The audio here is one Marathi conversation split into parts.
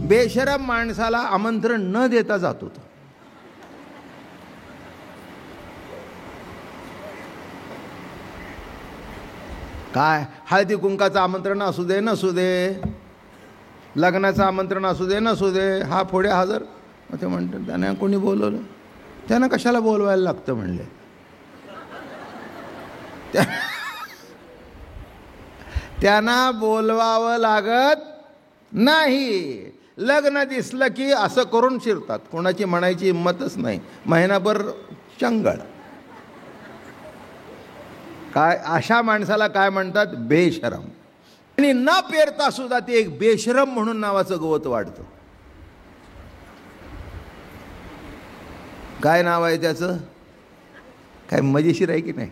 बेशरम माणसाला आमंत्रण न देता जातो तो. काय हळदी कुंकाचं आमंत्रण असू दे नसू दे, लग्नाचं आमंत्रण असू दे नसू दे, हा पुढे हजर. मग ते म्हणतात त्याने कोणी बोलवलं, त्यानं कशाला बोलवायला लागतं म्हणले. त्यांना बोलवावं लागत नाही. लग्न दिसलं की असं करून शिरतात, कोणाची म्हणायची हिंमतच नाही. महिनाभर चंगळ. काय अशा माणसाला काय म्हणतात, बेशरम. आणि न पेरता सुद्धा ते एक बेशरम म्हणून नावाचं गवत वाढतं. काय नाव आहे त्याचं, काय मजेशीर आहे की नाही.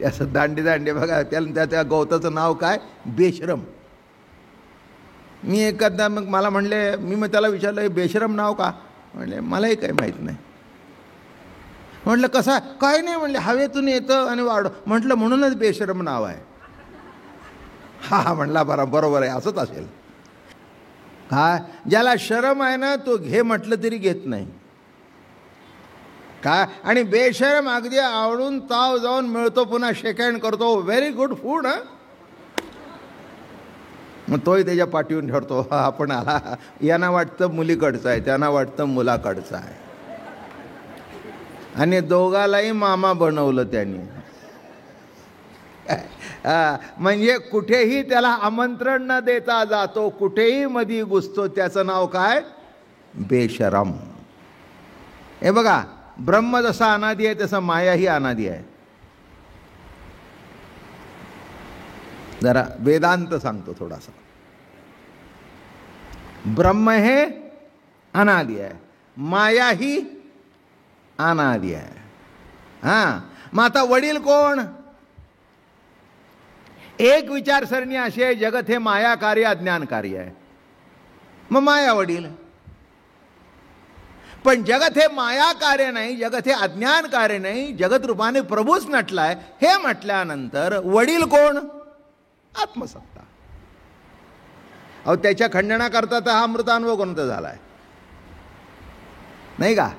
असं दांडे दांडे बघा, त्या गवताचं नाव काय, बेशरम. मी एखादा मग मला म्हणले, मी मग त्याला विचारलं बेशरम नाव का, म्हणले मलाही काही माहीत नाही. म्हटलं कसं, काय नाही म्हणले, हवेतून येतं आणि म्हटलं म्हणूनच बेशरम नाव आहे. हा म्हणला बरोबर आहे, असंच असेल. काय ज्याला शरम आहे ना तो घे म्हटलं तरी घेत नाही. काय आणि बेशरम अगदी आवडून ताव जाऊन मिळतो, पुन्हा शेक हँड करतो, व्हेरी गुड फूड. मग तोही त्याच्या पाठीवून ठरतो, हा आपण आला. यांना वाटतं मुलीकडचं आहे, त्यांना वाटतं मुलाकडचं आहे, आणि दोघालाही मामा बनवलं त्यांनी. म्हणजे कुठेही त्याला आमंत्रण न देता जातो, कुठेही मधी घुसतो. त्याचं नाव काय, बेशरम. हे बघा, ब्रह्म जसा अनादी आहे तसा माया ही अनादी आहे. जरा वेदांत सांगतो थोडासा. ब्रह्म हे अनादी आहे, माया ही अनादी आहे. हां, मग आता वडील कोण. एक विचारसरणी अशी आहे, जगत हे माया कार्य अज्ञान कार्य आहे, मग माया वडील. पण जगत हे माया कार्य नाही, जगत हे अज्ञान कार्य नाही, जगत रूपाने प्रभूच नटलाय हे म्हटल्यानंतर वडील कोण, आत्मसत्ता. अहो त्याच्या खंडनाकरता तर हा अमृतानुभव ग्रंथ झालाय नाही का.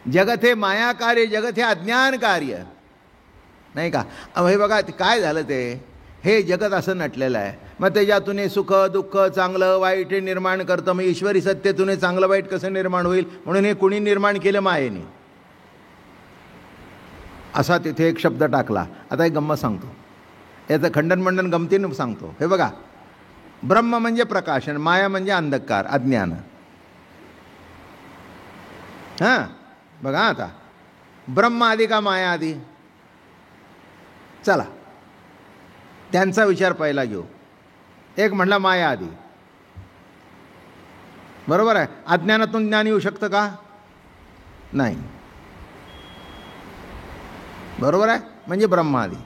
जगत हे माया कार्य, जगत हे अज्ञान कार्य नाही का. हे बघा काय झालं, ते हे जगत असं नटलेलं आहे. मग त्याच्यातून हे सुख दुःख चांगलं वाईट हे निर्माण करतं. मग ईश्वरी सत्तेतून चांगलं वाईट कसं निर्माण होईल, म्हणून हे कुणी निर्माण केलं, मायेने. असा तिथे एक शब्द टाकला. आता एक गंमत सांगतो, याचं खंडन मंडन गमतीने सांगतो. हे बघा, ब्रह्म म्हणजे प्रकाशन, माया म्हणजे अंधकार अज्ञान. हां बघा, आता ब्रह्म आधी का माया आधी, चला त्यांचा विचार पहिला घेऊ. एक म्हणला माया आधी, बरोबर आहे. अज्ञानातून ज्ञान येऊ शकतं का, नाही, बरोबर आहे. म्हणजे ब्रह्म आधी.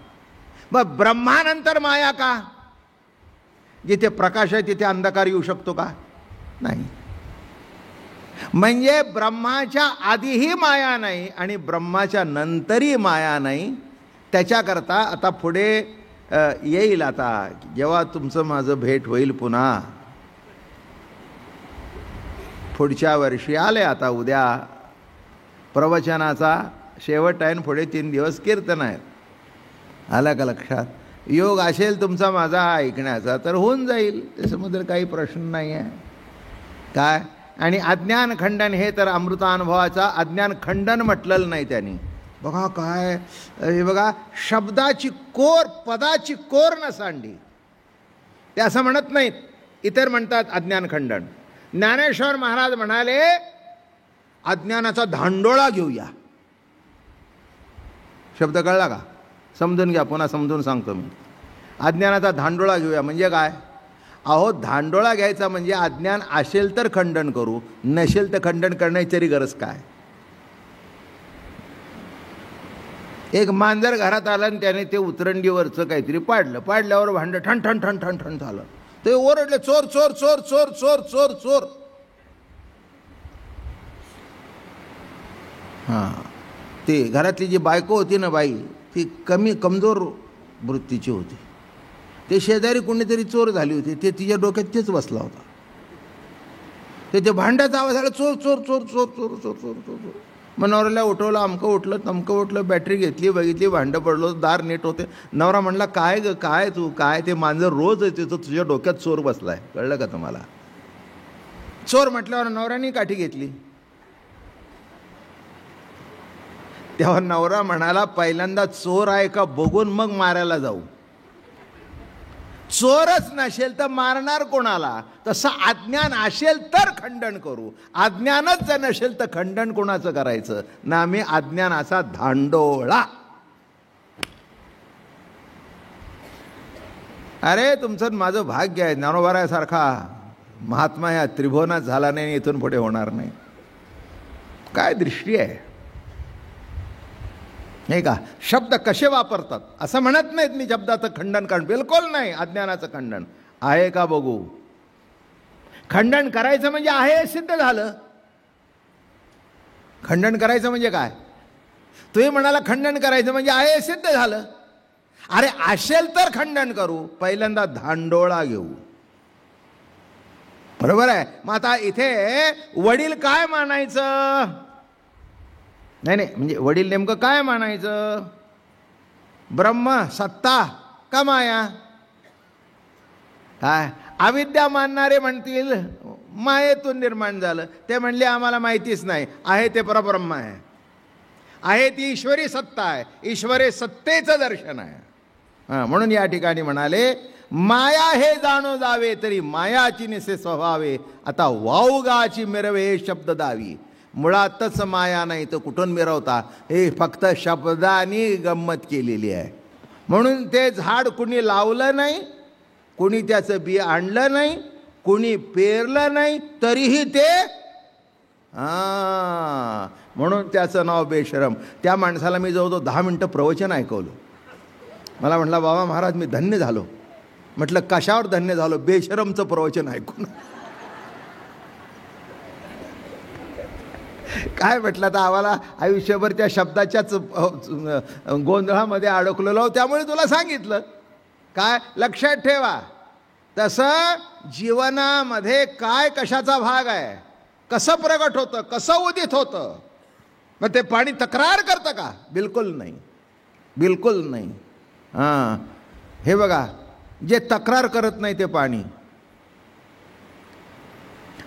मग ब्रह्मानंतर माया का, जिथे प्रकाश आहे तिथे अंधकार येऊ शकतो का, नाही. म्हणजे ब्रह्माच्या आधीही माया नाही आणि ब्रह्माच्या नंतरही माया नाही. त्याच्याकरता आता पुढे येईल, आता जेव्हा तुमचं माझं भेट होईल पुन्हा पुढच्या वर्षी आले. आता उद्या प्रवचनाचा शेवट आहे, पुढे 3 दिवस कीर्तन आहेत. आलं का लक्षात. योग असेल तुमचा माझा ऐकण्याचा तर होऊन जाईल, त्याच्यामध्ये काही प्रश्न नाही आहे. काय आणि अज्ञान खंडन, हे तर अमृतानुभवाचा अज्ञान खंडन म्हटलेलं नाही त्यांनी. बघा काय, हे बघा, शब्दाची कोर, पदाची कोर न सांडी, ते असं म्हणत नाहीत. इतर म्हणतात अज्ञान खंडन. ज्ञानेश्वर महाराज म्हणाले अज्ञानाचा धांडोळा घेऊया. शब्द कळला का, समजून घ्या, पुन्हा समजून सांगतो मी. अज्ञानाचा धांडोळा घेऊया म्हणजे काय. अहो धांडोळा घ्यायचा म्हणजे अज्ञान असेल तर खंडन करू, नसेल तर खंडन करण्याची तरी गरज काय. एक मांजर घरात आला आणि त्याने ते उतरंडीवरचं काहीतरी पाडल्यावर भांडं ठण ठण ठण ठण ठण झालं. ते ओरडले, चोर चोर चोर चोर चोर चोर चोर. हां, ते घरातली जी बायको होती ना बाई, ती कमजोर वृत्तीची होती. ते शेजारी कोणीतरी चोर झाली होती, ते तिच्या डोक्यात तेच बसला होता. ते भांड्याचा आवाज आला, चोर चोर चोर चोर चोर चोर चोर चोर चोर. मग नवऱ्याला उठवलं, अमकं उठलं तमकं उठलं, बॅटरी घेतली, बघितली, भांडं पडलं, दार नीट होते. नवरा म्हणला, काय ग काय तू काय, ते मांजर रोज येते, तो तुझ्या डोक्यात चोर बसलाय, कळलं का तुम्हाला. चोर म्हटल्यावर नवऱ्याने काठी घेतली. तेव्हा नवरा म्हणाला, पहिल्यांदा चोर आहे का बघून मग मारायला जाऊ. चोरच नसेल तर मारणार कोणाला. तसं अज्ञान असेल तर खंडन करू, अज्ञानच जर नसेल तर खंडन कोणाचं करायचं ना. मी अज्ञानाचा धांडोळा. अरे तुमचं माझं भाग्य आहे, ज्ञानोबारायासारखा महात्मा या त्रिभुवनात झाला नाही, इथून पुढे होणार नाही. काय दृष्टी आहे नाही का. शब्द कसे वापरतात असं म्हणत नाहीत मी शब्दाचं खंडन करण, बिलकुल नाही. अज्ञानाचं खंडन आहे का बघू. खंडन करायचं म्हणजे आहे सिद्ध झालं. खंडन करायचं म्हणजे काय. तुम्ही म्हणाला खंडन करायचं म्हणजे आहे सिद्ध झालं. अरे असेल तर खंडन करू, पहिल्यांदा धांडोळा घेऊ. बरोबर आहे. मग आता इथे वडील काय मानायचं. नाही नाही, म्हणजे वडील नेमकं काय मानायचं. ब्रह्म, सत्ता का माया. काय अविद्या मानणारे म्हणतील मायेतून निर्माण झालं. ते म्हणले आम्हाला माहितीच नाही, आहे ते परब्रह्म आहे, आहे ती ईश्वरी सत्ता आहे, ईश्वरी सत्तेचं दर्शन आहे. म्हणून या ठिकाणी म्हणाले, माया हे जाणो जावे तरी मायाची निसे स्वभावे, आता वाऊगाची मिरवे शब्द दावी. मुळातच माया नाही तर कुठून मिरवता. हे फक्त शब्दानी गंमत केलेली आहे. म्हणून ते झाड कुणी लावलं नाही, कुणी त्याचं बी आणलं नाही, कुणी पेरलं नाही, तरीही ते म्हणून त्याचं नाव बेशरम. त्या माणसाला मी जवळजवळ 10 मिनटं प्रवचन ऐकवलं. मला म्हटलं, बाबा महाराज मी धन्य झालो. म्हटलं कशावर धन्य झालो. बेशरमचं प्रवचन ऐकून. काय म्हटलं, तर आम्हाला आयुष्यभर त्या शब्दाच्याच गोंधळामध्ये अडकलेलो, त्यामुळे तुला सांगितलं. काय लक्षात ठेवा, तसं जीवनामध्ये काय कशाचा भाग आहे, कसं प्रगट होतं, कसं उदित होतं. मग ते पाणी तक्रार करतं का. बिलकुल नाही, बिलकुल नाही. हे बघा, जे तक्रार करत नाही ते पाणी,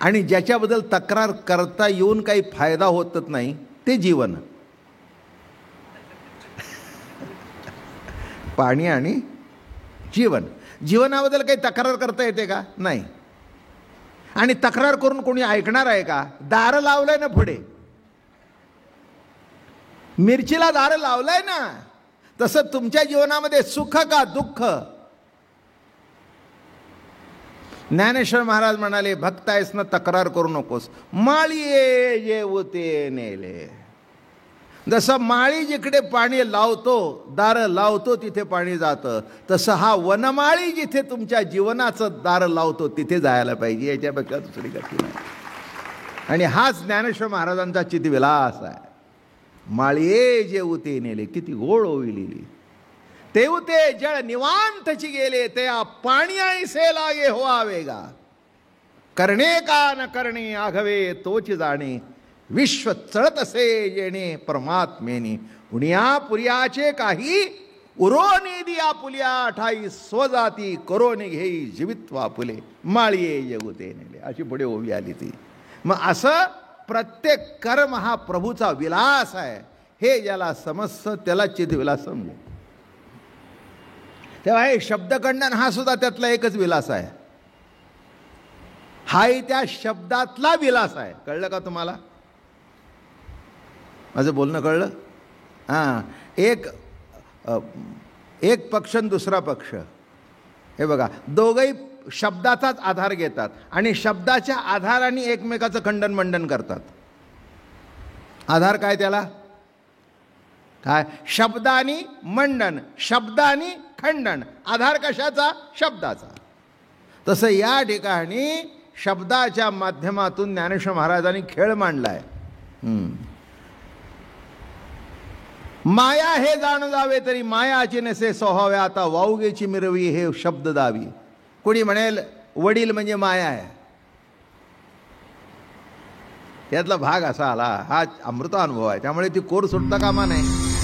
आणि ज्याच्याबद्दल तक्रार करता येऊन काही फायदा होतच नाही ते जीवन. पाणी आणि जीवन. जीवनाबद्दल काही तक्रार करता येते का. नाही. आणि तक्रार करून कोणी ऐकणार आहे का. दार लावलंय ना पुढे, मिरचीला दार लावलंय ना. तसं तुमच्या जीवनामध्ये सुख का दुःख. ज्ञानेश्वर महाराज म्हणाले, भक्त आहेस ना तक्रार करू नकोस, माळी जेवते नेले. जसं माळी जिकडे पाणी लावतो, दार लावतो तिथे पाणी जातं, तसं हा वनमाळी जिथे तुमच्या जीवनाचं दार लावतो तिथे जायला पाहिजे. याच्यापेक्षा दुसरी गती नाही. आणि हाच ज्ञानेश्वर महाराजांचा चितविलास आहे. माळी जेवते नेले, किती गोड ओविलेली. तेवते जळ निवांतची गेले, ते पाणी ऐसे लागे हो आवेगा. करणे का न करणे आघवे तोच जाणे, विश्व चळत असे येणे परमात्मेने. उनिया पुर्याचे काही उरोनी दिया पुलिया, ठाई स्वजाती करोनी घेई जीवित्वा फुले. माळिये जेवते नेले, अशी पुढे ओवी आली ती. मग असं प्रत्येक कर्म हा प्रभूचा विलास आहे. हे ज्याला समजतं त्याला चितविलास समजू. तेव्हा हे शब्दखंडन हा सुद्धा त्यातला एकच विलास आहे. हाही त्या शब्दातला विलास आहे. कळलं का तुम्हाला. माझं बोलणं कळलं. एक पक्ष आणि दुसरा पक्ष. हे बघा, दोघंही शब्दाचाच आधार घेतात आणि शब्दाच्या आधाराने एकमेकाचं खंडन मंडन करतात. आधार काय त्याला. काय शब्दानी मंडन, शब्दानी खंडन. आधार कशाचा. शब्दाचा. तसं या ठिकाणी शब्दाच्या माध्यमातून ज्ञानेश्वर महाराजांनी खेळ मांडलाय. माया हे जाण जावे तरी मायाची नसे स्वभावे, आता वाऊगेची मिरवी हे शब्द दावी. कोणी म्हणेल वडील म्हणजे माया आहे. त्यातला भाग असा आला, हा अमृतानुभव आहे. त्यामुळे ती कोर सुटता कामा नये.